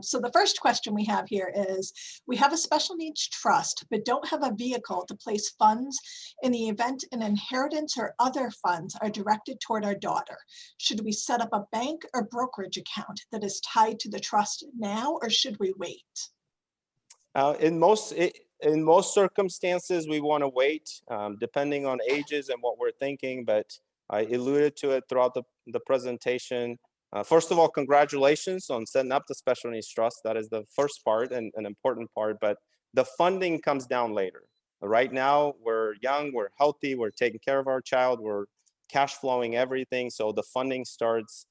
So the first question we have here is, we have a special needs trust, but don't have a vehicle to place funds in the event an inheritance or other funds are directed toward our daughter. Should we set up a bank or brokerage account that is tied to the trust now, or should we wait? In most circumstances, we want to wait, depending on ages and what we're thinking, but I alluded to it throughout the presentation. First of all, congratulations on setting up the special needs trust. That is the first part and an important part, but the funding comes down later. Right now, we're young, we're healthy, we're taking care of our child, we're cash flowing everything. So the funding starts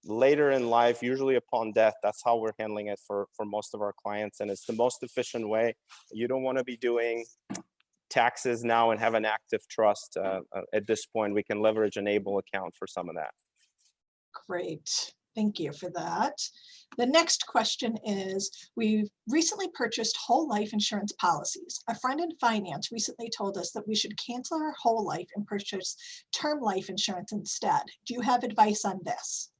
later in life, usually upon death. That's how we're handling it for most of our clients. And it's the most efficient way. You don't want to be doing taxes now and have an active trust. At this point, we can leverage an ABLE account for some of that. Great. Thank you for that. The next question is, we've recently purchased whole life insurance policies. A friend in finance recently told us that we should cancel our whole life and purchase term life insurance instead. Do you have advice on this?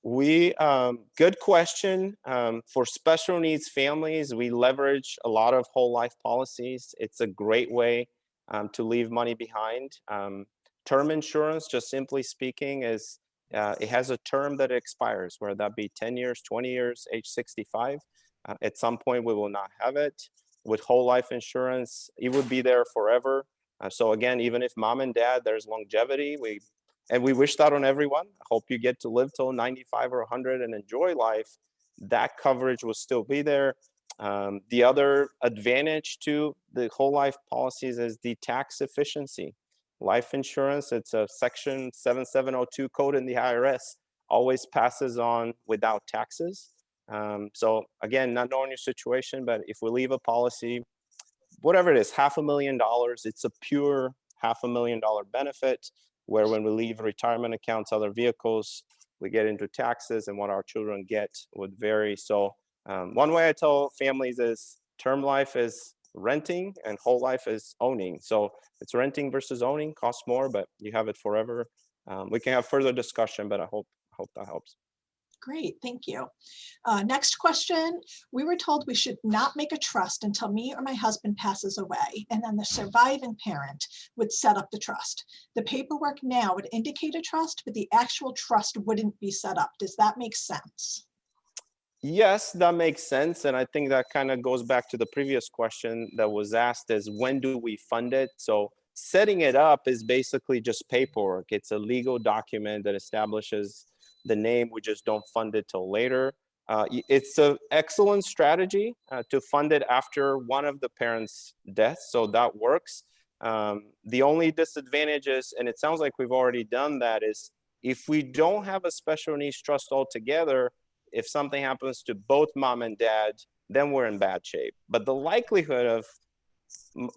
Good question. For special needs families, we leverage a lot of whole life policies. It's a great way to leave money behind. Term insurance, just simply speaking, is it has a term that expires, whether that be 10 years, 20 years, age 65. At some point, we will not have it. With whole life insurance, it would be there forever. So again, even if mom and dad, there's longevity, we wish that on everyone. I hope you get to live till 95 or 100 and enjoy life. That coverage will still be there. The other advantage to the whole life policies is the tax efficiency. Life insurance, it's a section 7702 code in the IRS, always passes on without taxes. So again, not knowing your situation, but if we leave a policy, whatever it is, $500,000, it's a pure $500,000 benefit, where when we leave retirement accounts, other vehicles, we get into taxes, and what our children get would vary. So one way I tell families is term life is renting and whole life is owning. So it's renting versus owning, costs more, but you have it forever. We can have further discussion, but I hope that helps. Great, thank you. Next question. We were told we should not make a trust until me or my husband passes away, and then the surviving parent would set up the trust. The paperwork now would indicate a trust, but the actual trust wouldn't be set up. Does that make sense? Yes, that makes sense. And I think that kind of goes back to the previous question that was asked, is when do we fund it? So setting it up is basically just paperwork. It's a legal document that establishes the name. We just don't fund it till later. It's an excellent strategy to fund it after one of the parents' deaths. So that works. The only disadvantage is, and it sounds like we've already done that, is if we don't have a special needs trust altogether, if something happens to both mom and dad, then we're in bad shape. But the likelihood of,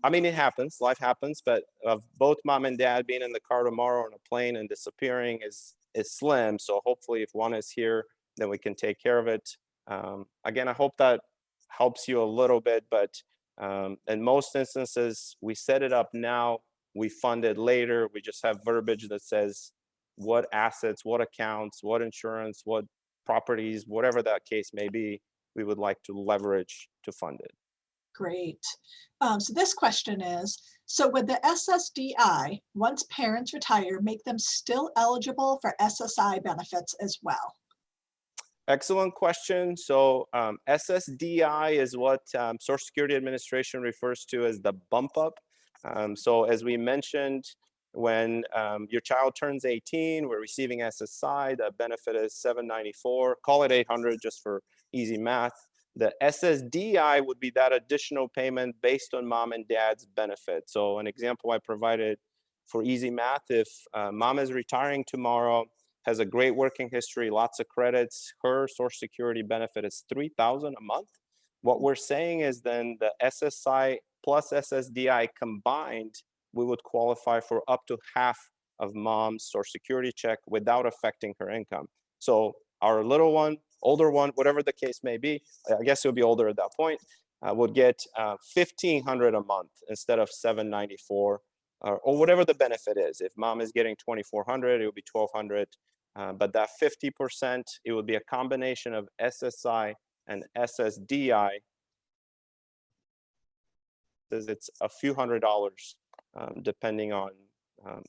I mean, it happens, life happens, but of both mom and dad being in the car tomorrow on a plane and disappearing is slim. So hopefully if one is here, then we can take care of it. Again, I hope that helps you a little bit, but in most instances, we set it up now, we fund it later. We just have verbiage that says what assets, what accounts, what insurance, what properties, whatever that case may be, we would like to leverage to fund it. Great. So this question is, so would the SSDI, once parents retire, make them still eligible for SSI benefits as well? Excellent question. So SSDI is what Social Security Administration refers to as the bump up. So as we mentioned, when your child turns 18, we're receiving SSI. The benefit is $794. Call it $800 just for easy math. The SSDI would be that additional payment based on mom and dad's benefit. So an example I provided for easy math, if mom is retiring tomorrow, has a great working history, lots of credits, her Social Security benefit is $3,000 a month. What we're saying is then the SSI plus SSDI combined, we would qualify for up to half of mom's Social Security check without affecting her income. So our little one, older one, whatever the case may be, I guess it'll be older at that point, would get $1,500 a month instead of $794, or whatever the benefit is. If mom is getting $2,400, it would be $1,200. But that 50%, it would be a combination of SSI and SSDI. It's a few $100s, depending on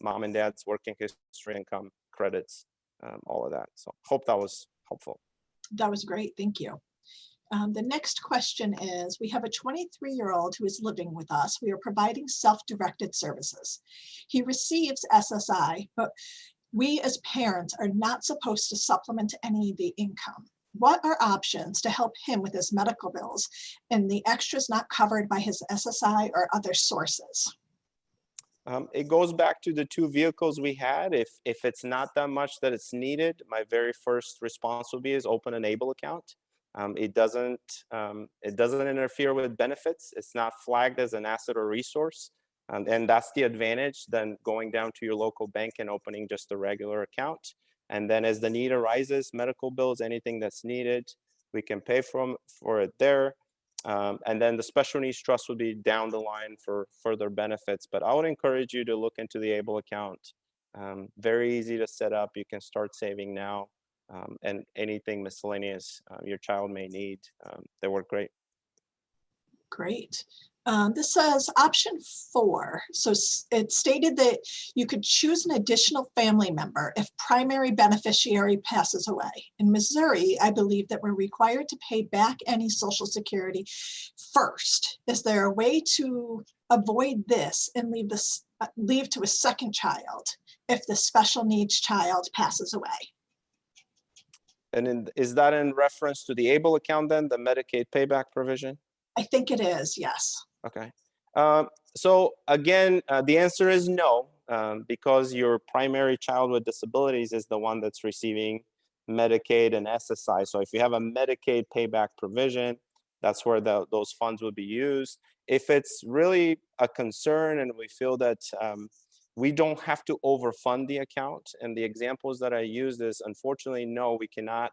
mom and dad's working history, income, credits, all of that. So hope that was helpful. That was great, thank you. The next question is, we have a 23-year-old who is living with us. We are providing self-directed services. He receives SSI, but we as parents are not supposed to supplement any of the income. What are options to help him with his medical bills and the extras not covered by his SSI or other sources? It goes back to the two vehicles we had. If it's not that much that it's needed, my very first response would be is open an ABLE account. It doesn't interfere with benefits. It's not flagged as an asset or resource. And that's the advantage than going down to your local bank and opening just a regular account. And then as the need arises, medical bills, anything that's needed, we can pay for it there. And then the special needs trust would be down the line for further benefits. But I would encourage you to look into the ABLE account. Very easy to set up. You can start saving now. And anything miscellaneous your child may need, they work great. Great. This says option 4. So it stated that you could choose an additional family member if primary beneficiary passes away. In Missouri, I believe that we're required to pay back any Social Security first. Is there a way to avoid this and leave to a second child if the special needs child passes away? And is that in reference to the ABLE account then, the Medicaid payback provision? I think it is, yes. Okay. So again, the answer is no, because your primary child with disabilities is the one that's receiving Medicaid and SSI. So if you have a Medicaid payback provision, that's where those funds would be used. If it's really a concern and we feel that we don't have to overfund the account, and the examples that I used is, unfortunately, no, we cannot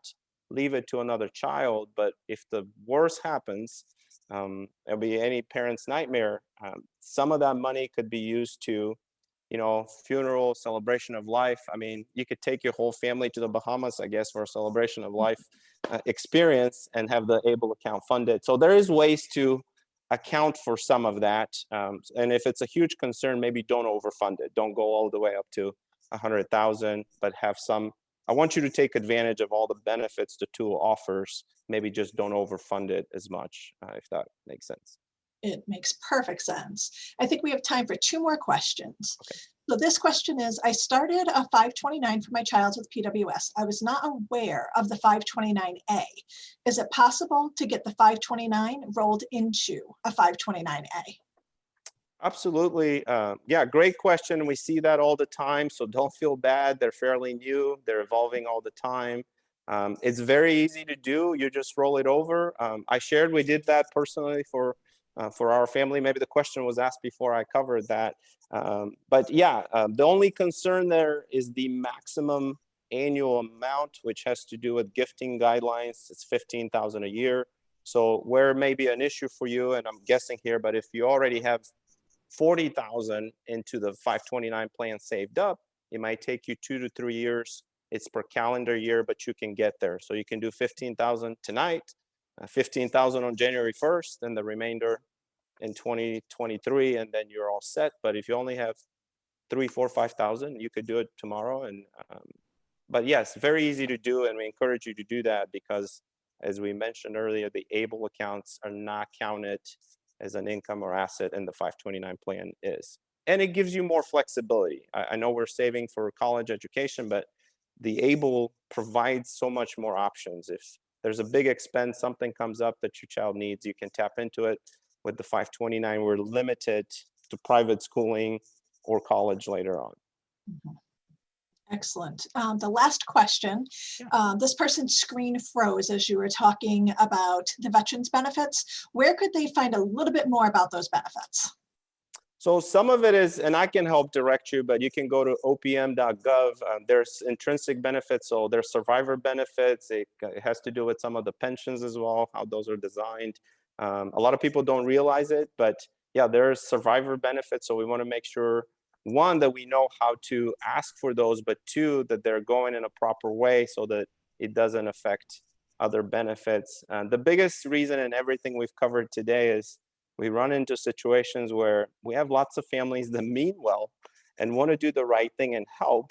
leave it to another child. But if the worst happens, it'll be any parent's nightmare. Some of that money could be used to, funeral, celebration of life. I mean, you could take your whole family to the Bahamas, I guess, for a celebration of life experience and have the ABLE account funded. So there is ways to account for some of that. And if it's a huge concern, maybe don't overfund it. Don't go all the way up to 100,000, but have some. I want you to take advantage of all the benefits the tool offers. Maybe just don't overfund it as much, if that makes sense. It makes perfect sense. I think we have time for 2 more questions. Okay. So this question is, I started a 529 for my child with PWS. I was not aware of the 529A. Is it possible to get the 529 rolled into a 529A? Absolutely. Yeah, great question. We see that all the time, so don't feel bad. They're fairly new. They're evolving all the time. It's very easy to do. You just roll it over. I shared we did that personally for our family. Maybe the question was asked before I covered that. But yeah, the only concern there is the maximum annual amount, which has to do with gifting guidelines. It's $15,000 a year. So where it may be an issue for you, and I'm guessing here, but if you already have 40,000 into the 529 plan saved up, it might take you 2 to 3 years. It's per calendar year, but you can get there. So you can do 15,000 tonight, 15,000 on January 1st, and the remainder in 2023, and then you're all set. But if you only have 3, 4, 5,000, you could do it tomorrow. And but yes, very easy to do, and we encourage you to do that because, as we mentioned earlier, the ABLE accounts are not counted as an income or asset, and the 529 plan is. And it gives you more flexibility. I know we're saving for college education, but the ABLE provides so much more options. If there's a big expense, something comes up that your child needs, you can tap into it. With the 529, we're limited to private schooling or college later on. Mhm. Excellent. The last question, this person's screen froze as you were talking about the veterans benefits. Where could they find a little bit more about those benefits? So some of it is, and I can help direct you, but you can go to opm.gov. There's intrinsic benefits, so there's survivor benefits. It has to do with some of the pensions as well, how those are designed. A lot of people don't realize it, but yeah, there's survivor benefits. So we want to make sure, one, that we know how to ask for those, but 2, that they're going in a proper way so that it doesn't affect other benefits. The biggest reason in everything we've covered today is we run into situations where we have lots of families that mean well and want to do the right thing and help.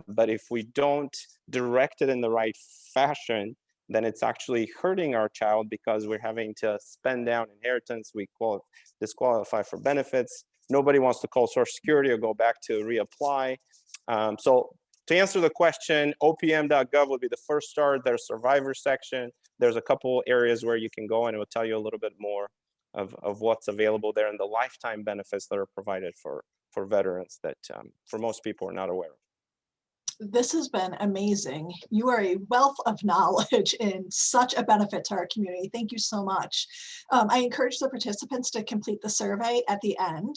But if we don't direct it in the right fashion, then it's actually hurting our child because we're having to spend down inheritance. We disqualify for benefits. Nobody wants to call Social Security or go back to reapply. So to answer the question, opm.gov would be the first start. There's a survivor section. There's a couple areas where you can go and it will tell you a little bit more of what's available there and the lifetime benefits that are provided for for veterans that for most people are not aware of. This has been amazing. You are a wealth of knowledge and such a benefit to our community. Thank you so much. I encourage the participants to complete the survey at the end.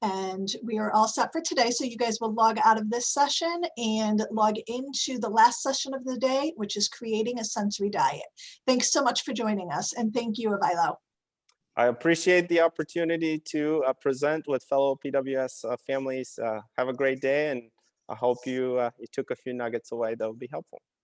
And we are all set for today. So you guys will log out of this session and log into the last session of the day, which is creating a sensory diet. Thanks so much for joining us. And thank you, Avilo. I appreciate the opportunity to present with fellow PWS families. Have a great day, and I hope you took a few nuggets away that will be helpful.